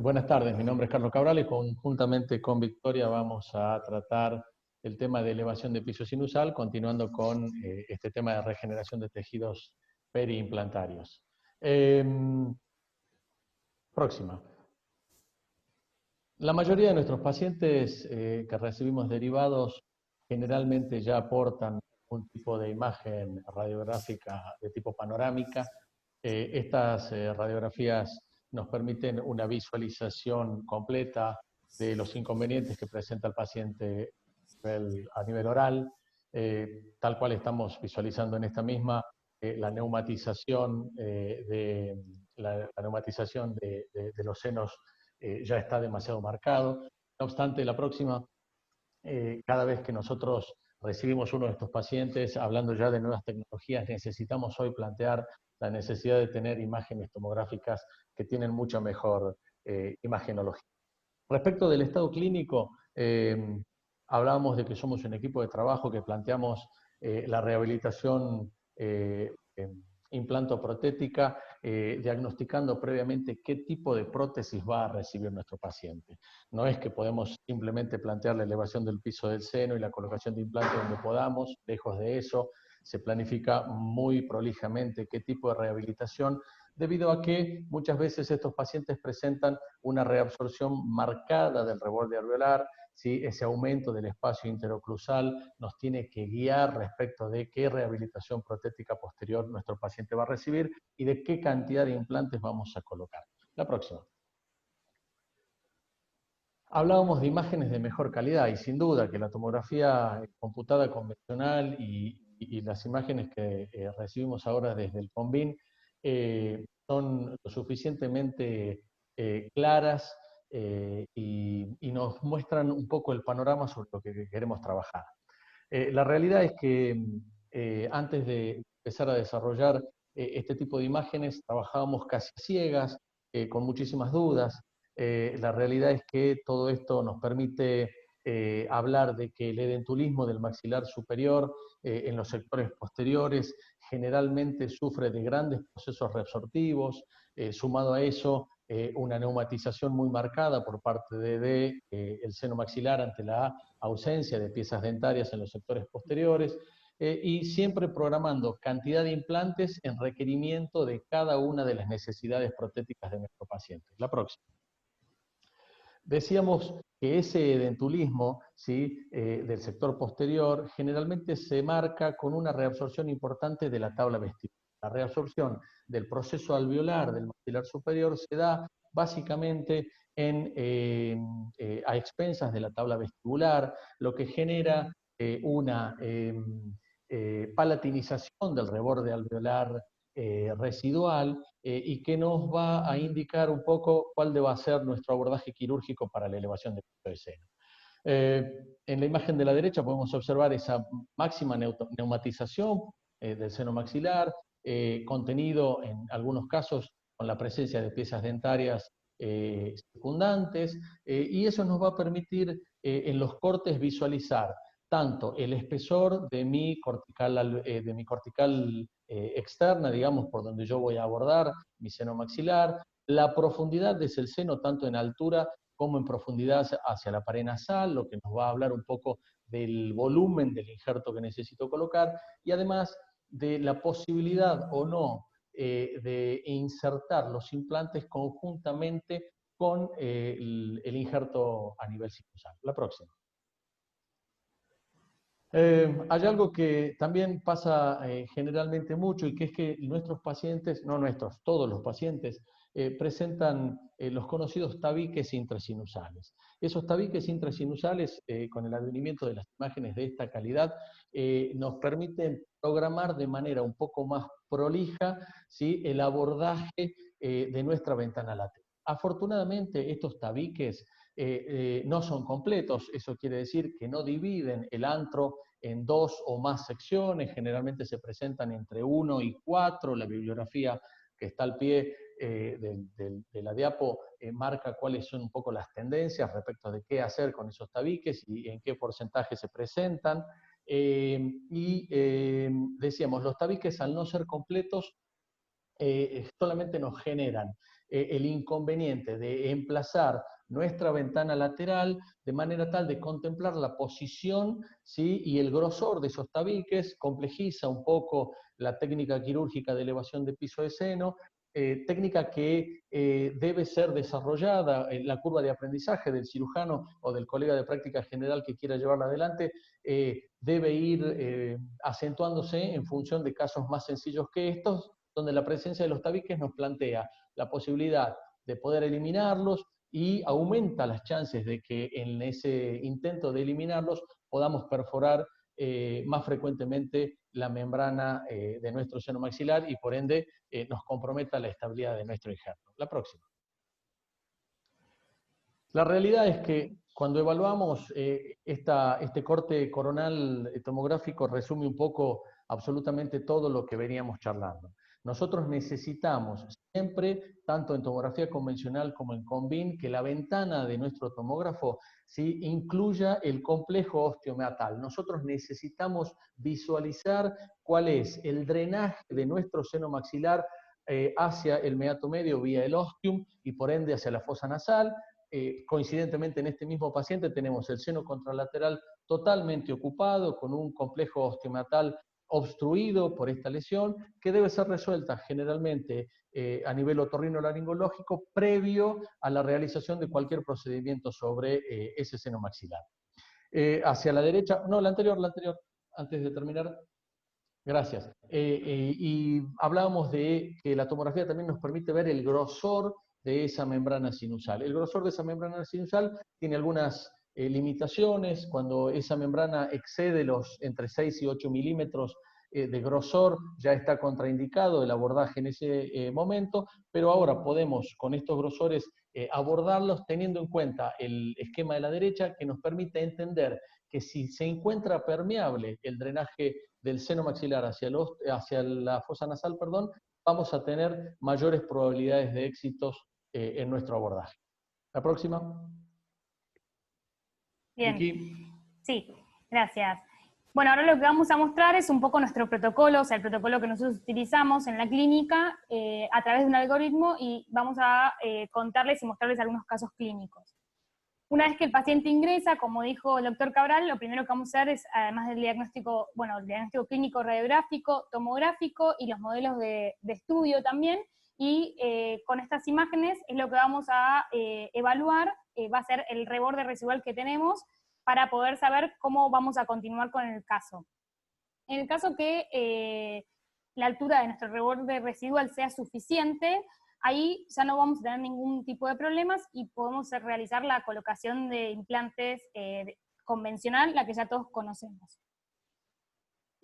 Buenas tardes, mi nombre es Carlos Cabral y conjuntamente con Victoria vamos a tratar el tema de elevación de piso sinusal, continuando con este tema de regeneración de tejidos periimplantarios. Próxima. La mayoría de nuestros pacientes que recibimos derivados generalmente ya aportan un tipo de imagen radiográfica de tipo panorámica. Estas radiografías nos permiten una visualización completa de los inconvenientes que presenta el paciente a nivel oral, tal cual estamos visualizando en esta misma la neumatización, la neumatización de los senos ya está demasiado marcado. No obstante, la próxima, cada vez que nosotros recibimos uno de estos pacientes, hablando ya de nuevas tecnologías, necesitamos hoy plantear la necesidad de tener imágenes tomográficas que tienen mucha mejor imagenología. Respecto del estado clínico, hablábamos de que somos un equipo de trabajo que planteamos la rehabilitación implantoprotética, diagnosticando previamente qué tipo de prótesis va a recibir nuestro paciente. No es que podemos simplemente plantear la elevación del piso del seno y la colocación de implante donde podamos, lejos de eso, se planifica muy prolijamente qué tipo de rehabilitación, debido a que muchas veces estos pacientes presentan una reabsorción marcada del reborde alveolar. ¿Sí? Ese aumento del espacio interoclusal nos tiene que guiar respecto de qué rehabilitación protética posterior nuestro paciente va a recibir y de qué cantidad de implantes vamos a colocar. La próxima. Hablábamos de imágenes de mejor calidad y sin duda que la tomografía computada convencional y las imágenes que recibimos ahora desde el CONBIN son lo suficientemente claras y nos muestran un poco el panorama sobre lo que queremos trabajar. La realidad es que antes de empezar a desarrollar este tipo de imágenes trabajábamos casi ciegas, con muchísimas dudas. La realidad es que todo esto nos permite hablar de que el edentulismo del maxilar superior en los sectores posteriores generalmente sufre de grandes procesos reabsortivos, sumado a eso una neumatización muy marcada por parte de el seno maxilar ante la ausencia de piezas dentarias en los sectores posteriores, y siempre programando cantidad de implantes en requerimiento de cada una de las necesidades protéticas de nuestro paciente. La próxima. Decíamos que ese dentulismo, ¿sí? Del sector posterior generalmente se marca con una reabsorción importante de la tabla vestibular. La reabsorción del proceso alveolar del maxilar superior se da básicamente a expensas de la tabla vestibular, lo que genera una palatinización del reborde alveolar residual y que nos va a indicar un poco cuál debe ser nuestro abordaje quirúrgico para la elevación del piso de seno. En la imagen de la derecha podemos observar esa máxima neumatización del seno maxilar, contenido en algunos casos con la presencia de piezas dentarias secundantes, y eso nos va a permitir en los cortes visualizar tanto el espesor de mi cortical externa, digamos, por donde yo voy a abordar mi seno maxilar, la profundidad de ese seno, tanto en altura como en profundidad hacia la pared nasal, lo que nos va a hablar un poco del volumen del injerto que necesito colocar, y además de la posibilidad o no de insertar los implantes conjuntamente con el injerto a nivel sinusal. La próxima. Hay algo que también pasa generalmente mucho y que es que nuestros pacientes, no nuestros, todos los pacientes, presentan los conocidos tabiques intrasinusales. Esos tabiques intrasinusales, con el advenimiento de las imágenes de esta calidad, nos permiten programar de manera un poco más prolija, ¿sí? El abordaje de nuestra ventana lateral. Afortunadamente, estos tabiques no son completos, eso quiere decir que no dividen el antro en 2 o más secciones, generalmente se presentan entre 1 y 4, la bibliografía que está al pie de la diapo marca cuáles son un poco las tendencias respecto de qué hacer con esos tabiques y en qué porcentaje se presentan. Decíamos, los tabiques al no ser completos solamente nos generan el inconveniente de emplazar nuestra ventana lateral de manera tal de contemplar la posición, ¿sí?, y el grosor de esos tabiques, complejiza un poco la técnica quirúrgica de elevación de piso de seno, técnica que debe ser desarrollada en la curva de aprendizaje del cirujano o del colega de práctica general que quiera llevarla adelante, debe ir acentuándose en función de casos más sencillos que estos, donde la presencia de los tabiques nos plantea la posibilidad de poder eliminarlos y aumenta las chances de que en ese intento de eliminarlos podamos perforar más frecuentemente la membrana de nuestro seno maxilar y por ende nos comprometa la estabilidad de nuestro injerto. La próxima. La realidad es que cuando evaluamos este corte coronal tomográfico resume un poco absolutamente todo lo que veníamos charlando. Nosotros necesitamos siempre, tanto en tomografía convencional como en Combin, que la ventana de nuestro tomógrafo, ¿sí?, incluya el complejo osteomeatal. Nosotros necesitamos visualizar cuál es el drenaje de nuestro seno maxilar hacia el meato medio vía el ostium y por ende hacia la fosa nasal. Coincidentemente en este mismo paciente tenemos el seno contralateral totalmente ocupado con un complejo osteomeatal obstruido por esta lesión que debe ser resuelta generalmente a nivel otorrinolaringológico previo a la realización de cualquier procedimiento sobre ese seno maxilar. Hacia la derecha, no, la anterior, antes de terminar. Gracias. Y hablábamos de que la tomografía también nos permite ver el grosor de esa membrana sinusal. El grosor de esa membrana sinusal tiene algunas limitaciones. Cuando esa membrana excede los entre 6 y 8 milímetros de grosor, ya está contraindicado el abordaje en ese momento, pero ahora podemos con estos grosores abordarlos teniendo en cuenta el esquema de la derecha que nos permite entender que si se encuentra permeable el drenaje del seno maxilar hacia la fosa nasal, perdón, vamos a tener mayores probabilidades de éxitos en nuestro abordaje. La próxima. Bien. Vicky. Sí, gracias. Bueno, ahora lo que vamos a mostrar es un poco nuestro protocolo, o sea, el protocolo que nosotros utilizamos en la clínica a través de un algoritmo y vamos a contarles y mostrarles algunos casos clínicos. Una vez que el paciente ingresa, como dijo el doctor Cabral, lo primero que vamos a hacer es, además del diagnóstico, bueno, el diagnóstico clínico radiográfico, tomográfico y los modelos de estudio también, y con estas imágenes es lo que vamos a evaluar, va a ser el reborde residual que tenemos para poder saber cómo vamos a continuar con el caso. En el caso que la altura de nuestro reborde residual sea suficiente, ahí ya no vamos a tener ningún tipo de problemas y podemos realizar la colocación de implantes convencional, la que ya todos conocemos.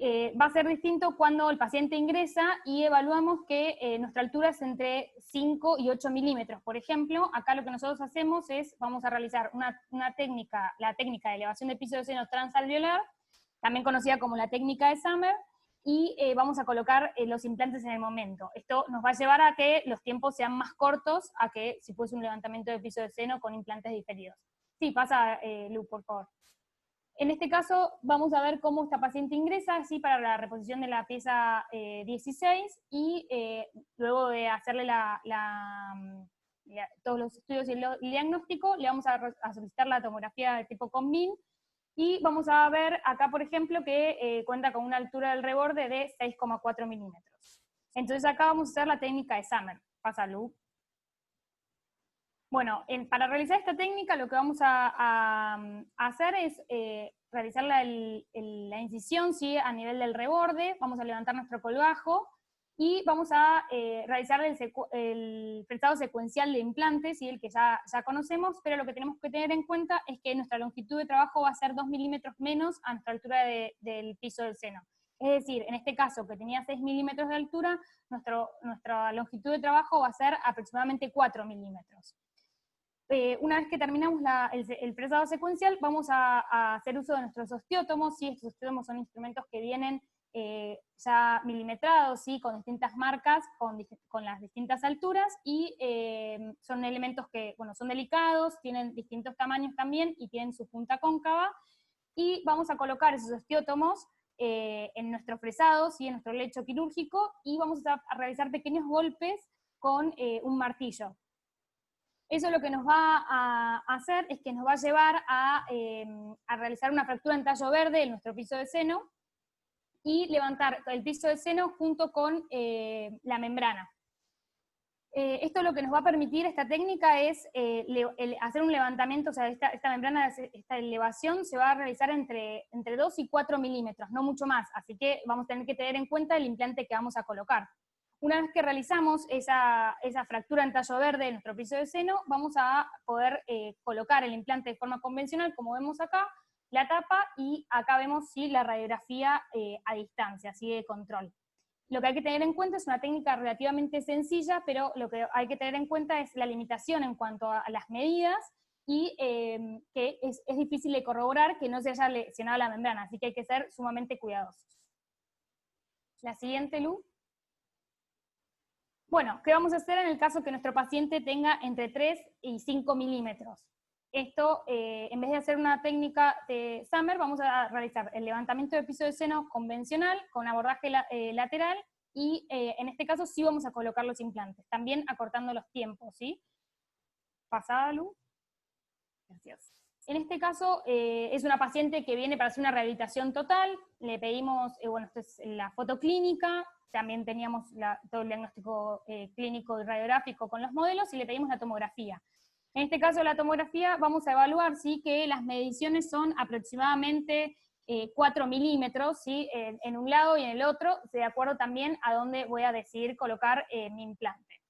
Va a ser distinto cuando el paciente ingresa y evaluamos que nuestra altura es entre 5 y 8 milímetros. Por ejemplo, acá lo que nosotros hacemos es, vamos a realizar la técnica de elevación de piso de seno transalveolar, también conocida como la técnica de Summer, y vamos a colocar los implantes en el momento. Esto nos va a llevar a que los tiempos sean más cortos a que si fuese un levantamiento de piso de seno con implantes diferidos. Sí, pasa, Lu, por favor. En este caso vamos a ver cómo esta paciente ingresa, así para la reposición de la pieza 16, y luego de hacerle todos los estudios y el diagnóstico, le vamos a solicitar la tomografía de tipo Combin, y vamos a ver acá, por ejemplo, que cuenta con una altura del reborde de 6,4 milímetros. Entonces acá vamos a hacer la técnica de Summer. Pasa, Lu. Bueno, para realizar esta técnica lo que vamos a hacer es realizar la incisión, ¿sí?, a nivel del reborde. Vamos a levantar nuestro colgajo y vamos a realizar el fresado secuencial de implantes, ¿sí?, el que ya conocemos, pero lo que tenemos que tener en cuenta es que nuestra longitud de trabajo va a ser 2 milímetros menos a nuestra altura del piso del seno. Es decir, en este caso, que tenía 6 milímetros de altura, nuestra longitud de trabajo va a ser aproximadamente 4 milímetros. Una vez que terminamos el fresado secuencial, vamos a hacer uso de nuestros osteótomos, ¿sí? Estos osteótomos son instrumentos que vienen ya milimetrados, ¿sí?, con distintas marcas, con las distintas alturas, y son elementos que, bueno, son delicados, tienen distintos tamaños también, y tienen su punta cóncava, y vamos a colocar esos osteótomos en nuestro fresado, ¿sí?, en nuestro lecho quirúrgico, y vamos a realizar pequeños golpes con un martillo. Eso lo que nos va a hacer es que nos va a llevar a realizar una fractura en tallo verde en nuestro piso de seno y levantar el piso de seno junto con la membrana. Esto lo que nos va a permitir, esta técnica, es hacer un levantamiento, o sea, esta membrana, esta elevación se va a realizar entre 2 y 4 milímetros, no mucho más, así que vamos a tener que tener en cuenta el implante que vamos a colocar. Una vez que realizamos esa fractura en tallo verde en nuestro piso de seno, vamos a poder colocar el implante de forma convencional, como vemos acá, la tapa, y acá vemos sí, la radiografía a distancia, así de control. Lo que hay que tener en cuenta es una técnica relativamente sencilla, pero lo que hay que tener en cuenta es la limitación en cuanto a las medidas y que es difícil de corroborar que no se haya lesionado la membrana, así que hay que ser sumamente cuidadosos. La siguiente, Lu. Bueno, ¿qué vamos a hacer en el caso que nuestro paciente tenga entre 3 y 5 milímetros? Esto, en vez de hacer una técnica de Summer, vamos a realizar el levantamiento de piso de seno convencional con abordaje lateral y en este caso sí vamos a colocar los implantes, también acortando los tiempos, ¿sí? Pasada, Lu. Gracias. En este caso es una paciente que viene para hacer una rehabilitación total, le pedimos, bueno, esta es la foto clínica, también teníamos todo el diagnóstico clínico y radiográfico con los modelos y le pedimos la tomografía. En este caso, la tomografía, vamos a evaluar ¿sí? que las mediciones son aproximadamente 4 milímetros, ¿sí? En un lado y en el otro, de acuerdo también a dónde voy a decidir colocar mi implante.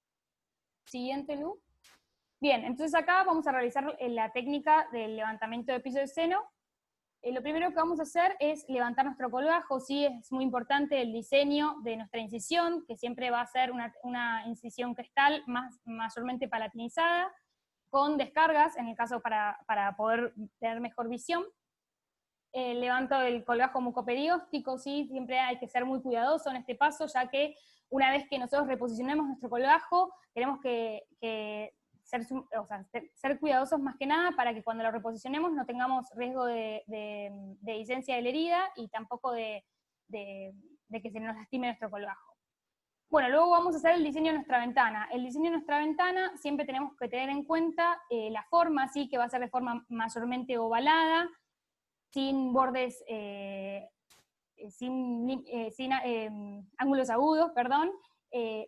Siguiente, Lu. Bien, entonces acá vamos a realizar la técnica del levantamiento de piso de seno. Lo primero que vamos a hacer es levantar nuestro colgajo, ¿sí? Es muy importante el diseño de nuestra incisión, que siempre va a ser una incisión cristal, mayormente palatinizada, con descargas, en el caso para poder tener mejor visión. Levanto el colgajo mucoperióstico, ¿sí? Siempre hay que ser muy cuidadoso en este paso, ya que una vez que nosotros reposicionemos nuestro colgajo, tenemos que ser cuidadosos más que nada para que cuando lo reposicionemos no tengamos riesgo de licencia de la herida y tampoco de que se nos lastime nuestro colgajo. Bueno, luego vamos a hacer el diseño de nuestra ventana. El diseño de nuestra ventana siempre tenemos que tener en cuenta la forma, ¿sí? Que va a ser de forma mayormente ovalada, sin bordes, sin ángulos agudos, perdón,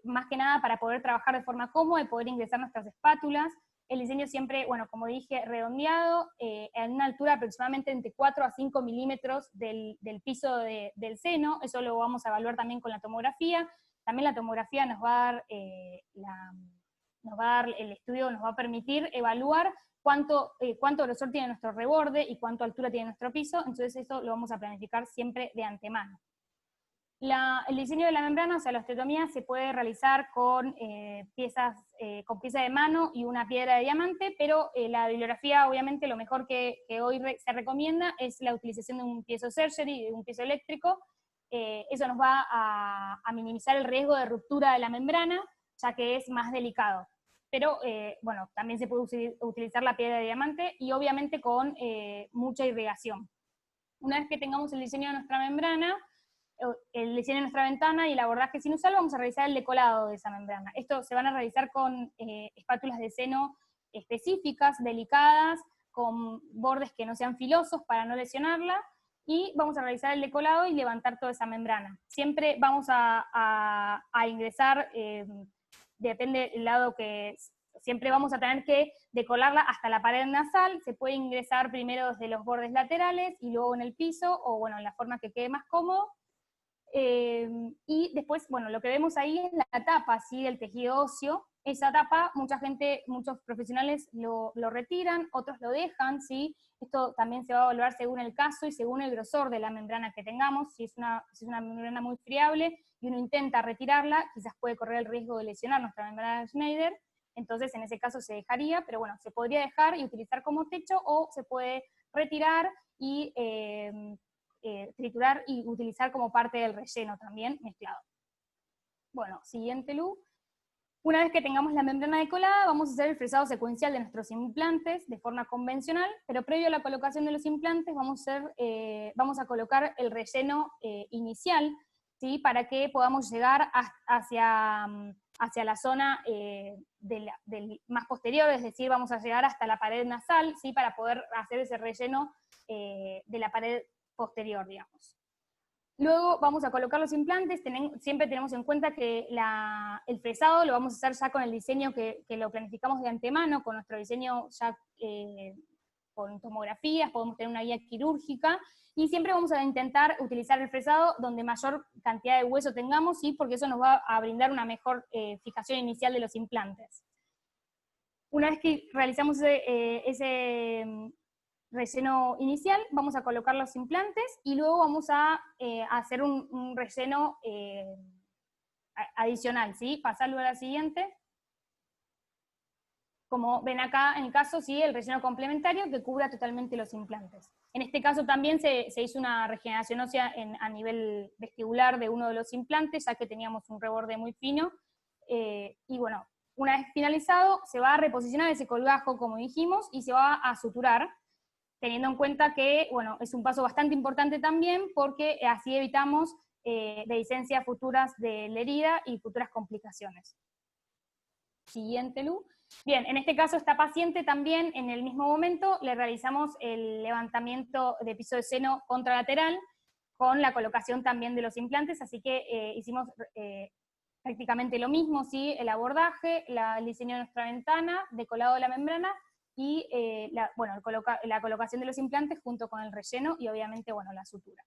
más que nada para poder trabajar de forma cómoda y poder ingresar nuestras espátulas. El diseño siempre, bueno, como dije, redondeado, en una altura aproximadamente entre 4 a 5 milímetros del piso del seno. Eso lo vamos a evaluar también con la tomografía. También la tomografía nos va a dar, el estudio nos va a permitir evaluar cuánto grosor tiene nuestro reborde y cuánta altura tiene nuestro piso, entonces eso lo vamos a planificar siempre de antemano. El diseño de la membrana, o sea, la osteotomía, se puede realizar con pieza de mano y una piedra de diamante, pero la bibliografía, obviamente, lo mejor que hoy se recomienda es la utilización de un piezo surgery, de un piezo eléctrico. Eso nos va a minimizar el riesgo de ruptura de la membrana, ya que es más delicado. Pero, bueno, también se puede utilizar la piedra de diamante y obviamente con mucha irrigación. Una vez que tengamos el diseño de nuestra membrana, el diseño de nuestra ventana y el abordaje sinusal, vamos a realizar el decolado de esa membrana. Esto se van a realizar con espátulas de seno específicas, delicadas, con bordes que no sean filosos para no lesionarla, y vamos a realizar el decolado y levantar toda esa membrana. Siempre vamos a ingresar, depende del lado que siempre vamos a tener que decolarla hasta la pared nasal. Se puede ingresar primero desde los bordes laterales y luego en el piso, o bueno, en la forma que quede más cómodo. Y después, bueno, lo que vemos ahí es la tapa, ¿sí? Del tejido óseo. Esa tapa, muchos profesionales lo retiran, otros lo dejan, ¿sí? Esto también se va a evaluar según el caso y según el grosor de la membrana que tengamos. Si es una membrana muy friable y uno intenta retirarla, quizás puede correr el riesgo de lesionar nuestra membrana de Schneider, entonces en ese caso se dejaría, pero bueno, se podría dejar y utilizar como techo, o se puede retirar y triturar y utilizar como parte del relleno también mezclado. Bueno, siguiente, Lu. Una vez que tengamos la membrana decolada, vamos a hacer el fresado secuencial de nuestros implantes de forma convencional, pero previo a la colocación de los implantes vamos a colocar el relleno inicial, ¿sí? Para que podamos llegar hacia hacia la zona del más posterior, es decir, vamos a llegar hasta la pared nasal, ¿sí? Para poder hacer ese relleno de la pared posterior, digamos. Luego vamos a colocar los implantes, siempre tenemos en cuenta que el fresado lo vamos a hacer ya con el diseño que lo planificamos de antemano, con nuestro diseño ya con tomografías, podemos tener una guía quirúrgica, y siempre vamos a intentar utilizar el fresado donde mayor cantidad de hueso tengamos, ¿sí? Porque eso nos va a brindar una mejor fijación inicial de los implantes. Una vez que realizamos ese relleno inicial, vamos a colocar los implantes y luego vamos a hacer un relleno adicional, ¿sí? Pasarlo a la siguiente. Como ven acá, en el caso, sí, el relleno complementario que cubra totalmente los implantes. En este caso también se hizo una regeneración ósea a nivel vestibular de uno de los implantes, ya que teníamos un reborde muy fino. Y bueno, una vez finalizado, se va a reposicionar ese colgajo, como dijimos, y se va a suturar, teniendo en cuenta que, bueno, es un paso bastante importante también, porque así evitamos dehiscencias futuras de la herida y futuras complicaciones. Siguiente, Lu. Bien, en este caso esta paciente también en el mismo momento le realizamos el levantamiento de piso de seno contralateral con la colocación también de los implantes, así que hicimos prácticamente lo mismo, ¿sí? El abordaje, el diseño de nuestra ventana, decolado de la membrana y la colocación de los implantes junto con el relleno y obviamente, bueno, la sutura.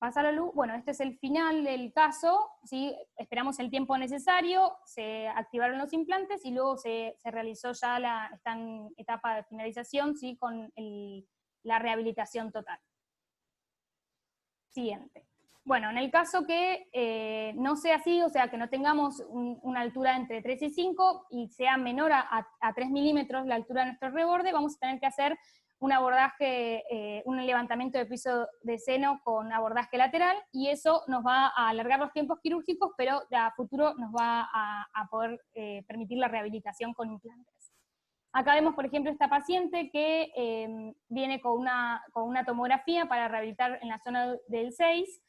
Pasa la luz, bueno, este es el final del caso, ¿sí? Esperamos el tiempo necesario, se activaron los implantes y luego se realizó ya está en etapa de finalización, ¿sí? Con la rehabilitación total. Siguiente. Bueno, en el caso que no sea así, o sea, que no tengamos una altura entre 3 y 5 y sea menor a 3 milímetros la altura de nuestro reborde, vamos a tener que hacer un abordaje, un levantamiento de piso de seno con abordaje lateral, y eso nos va a alargar los tiempos quirúrgicos, pero a futuro nos va a poder permitir la rehabilitación con implantes. Acá vemos, por ejemplo, esta paciente que viene con una tomografía para rehabilitar en la zona del 6,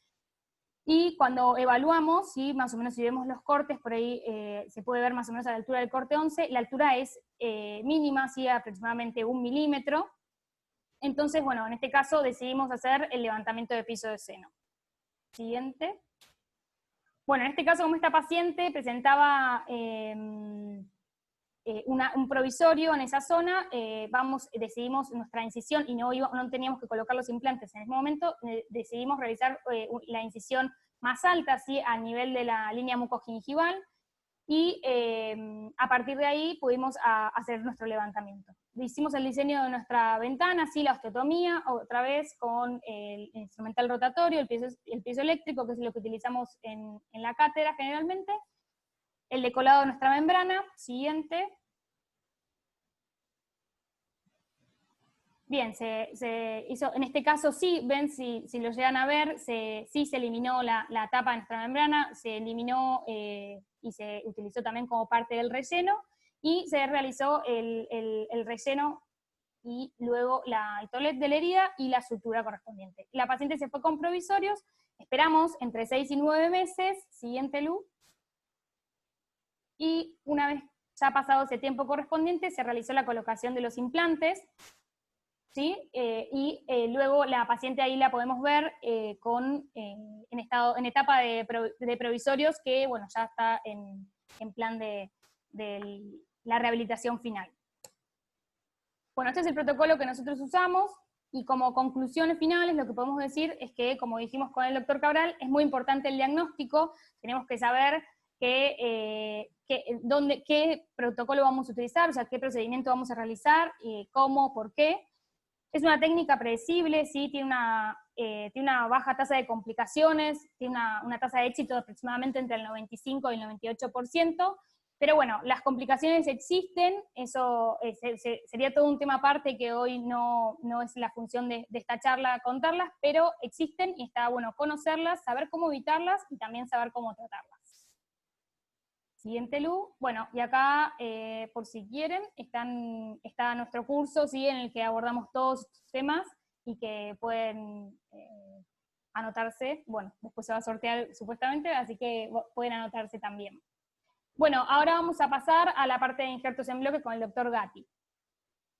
y cuando evaluamos, ¿sí? Más o menos si vemos los cortes, por ahí se puede ver más o menos a la altura del corte 11, la altura es mínima, ¿sí? Aproximadamente 1 milímetro. Entonces, bueno, en este caso decidimos hacer el levantamiento de piso de seno. Siguiente. Bueno, en este caso, como esta paciente presentaba un provisorio en esa zona, decidimos nuestra incisión y no teníamos que colocar los implantes en ese momento, decidimos realizar la incisión más alta, ¿sí? A nivel de la línea mucogingival, y a partir de ahí pudimos hacer nuestro levantamiento. Hicimos el diseño de nuestra ventana, ¿sí? La osteotomía, otra vez con el instrumental rotatorio, el piezo eléctrico, que es lo que utilizamos en la cátedra generalmente, el decolado de nuestra membrana. Siguiente. Bien, se hizo, en este caso sí, ven, si lo llegan a ver, sí se eliminó la tapa de nuestra membrana, se eliminó y se utilizó también como parte del relleno, y se realizó el relleno y luego el tolet de la herida y la sutura correspondiente. La paciente se fue con provisorios, esperamos entre 6 y 9 meses, siguiente Lu, y una vez ya pasado ese tiempo correspondiente, se realizó la colocación de los implantes, ¿sí? Y luego la paciente ahí la podemos ver en etapa de provisorios, que bueno, ya está en plan de la rehabilitación final. Bueno, este es el protocolo que nosotros usamos, y como conclusiones finales lo que podemos decir es que, como dijimos con el doctor Cabral, es muy importante el diagnóstico, tenemos que saber qué protocolo vamos a utilizar, o sea, qué procedimiento vamos a realizar, cómo, por qué. Es una técnica predecible, ¿sí? Tiene una baja tasa de complicaciones, tiene una tasa de éxito de aproximadamente entre el 95 y el 98%, pero bueno, las complicaciones existen, eso sería todo un tema aparte que hoy no es la función de esta charla contarlas, pero existen y está bueno conocerlas, saber cómo evitarlas y también saber cómo tratarlas. Siguiente, Lu. Bueno, y acá, por si quieren, está nuestro curso, ¿sí? En el que abordamos todos estos temas y que pueden anotarse. Bueno, después se va a sortear supuestamente, así que pueden anotarse también. Bueno, ahora vamos a pasar a la parte de injertos en bloque con el doctor Gatti.